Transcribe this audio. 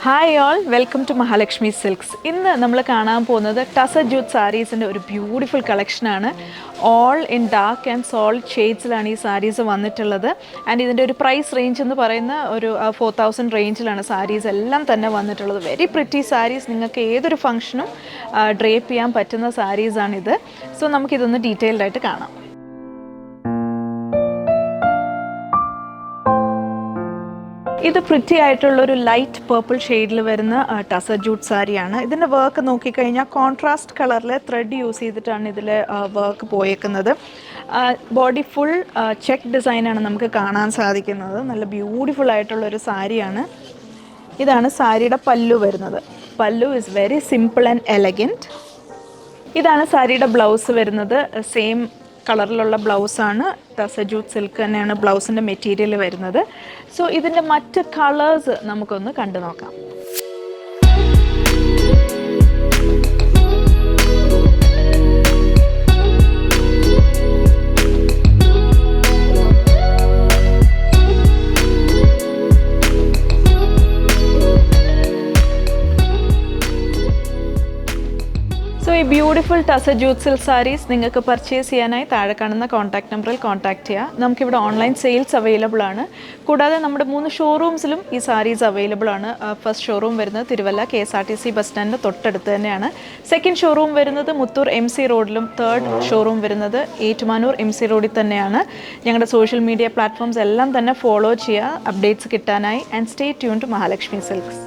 Hi all, welcome to Mahalakshmi silks. ഇന്ന് നമ്മൾ കാണാൻ പോകുന്നത് ടസർ ജൂട്ട് സാരീസിൻ്റെ ഒരു ബ്യൂട്ടിഫുൾ കളക്ഷനാണ്. All in dark and sold ഷെയ്ഡ്സിലാണ് ഈ സാരീസ് വന്നിട്ടുള്ളത്. ആൻഡ് ഇതിൻ്റെ ഒരു പ്രൈസ് റേഞ്ച് എന്ന് പറയുന്ന ഒരു 4000 റേഞ്ചിലാണ് സാരീസ് എല്ലാം തന്നെ വന്നിട്ടുള്ളത്. വെരി പ്രിറ്റി സാരീസ്, നിങ്ങൾക്ക് ഏതൊരു ഫംഗ്ഷനും ഡ്രേപ്പ് ചെയ്യാൻ പറ്റുന്ന സാരീസാണിത്. സോ നമുക്കിതൊന്ന് ഡീറ്റെയിൽഡായിട്ട് കാണാം. ഇത് പ്രിറ്റി ആയിട്ടുള്ളൊരു ലൈറ്റ് പേർപ്പിൾ ഷെയ്ഡിൽ വരുന്ന ടസർ ജൂട്ട് സാരിയാണ്. ഇതിൻ്റെ വർക്ക് നോക്കിക്കഴിഞ്ഞാൽ കോൺട്രാസ്റ്റ് കളറിലെ ത്രെഡ് യൂസ് ചെയ്തിട്ടാണ് ഇതിൽ വർക്ക് പോയേക്കുന്നത്. ബോഡി ഫുൾ ചെക്ക് ഡിസൈനാണ് നമുക്ക് കാണാൻ സാധിക്കുന്നത്. നല്ല ബ്യൂട്ടിഫുൾ ആയിട്ടുള്ളൊരു സാരിയാണ്. ഇതാണ് സാരിയുടെ പല്ലു വരുന്നത്. പല്ലു is very simple and elegant. ഇതാണ് സാരിയുടെ ബ്ലൗസ് വരുന്നത്. സെയിം കളറിലുള്ള ബ്ലൗസാണ്. ടസർ ജൂട്ട് സിൽക്ക് തന്നെയാണ് ബ്ലൗസിൻ്റെ മെറ്റീരിയൽ വരുന്നത്. സോ ഇതിൻ്റെ മറ്റ് കളേഴ്സ് നമുക്കൊന്ന് കണ്ടു നോക്കാം. സോ ഈ beautiful tussar jute silk sarees നിങ്ങൾക്ക് പർച്ചേസ് ചെയ്യാനായി താഴെ കാണുന്ന കോൺടാക്ട് നമ്പറിൽ കോൺടാക്ട് ചെയ്യാം. നമുക്കിവിടെ ഓൺലൈൻ സെയിൽസ് അവൈലബിൾ ആണ്. കൂടാതെ നമ്മുടെ 3 ഷോറൂംസിലും ഈ സാരീസ് അവൈലബിൾ ആണ്. ഫസ്റ്റ് ഷോറൂം വരുന്നത് തിരുവല്ല KSRTC ബസ് സ്റ്റാൻഡിൻ്റെ തൊട്ടടുത്ത് തന്നെയാണ്. സെക്കൻഡ് ഷോറൂം വരുന്നത് മുത്തൂർ MC റോഡിലും. തേർഡ് ഷോറൂം വരുന്നത് ഏറ്റുമാനൂർ MC റോഡിൽ തന്നെയാണ്. ഞങ്ങളുടെ സോഷ്യൽ മീഡിയ പ്ലാറ്റ്ഫോംസ് എല്ലാം തന്നെ ഫോളോ ചെയ്യുക അപ്ഡേറ്റ്സ് കിട്ടാനായി. And stay tune to Mahalakshmi silks.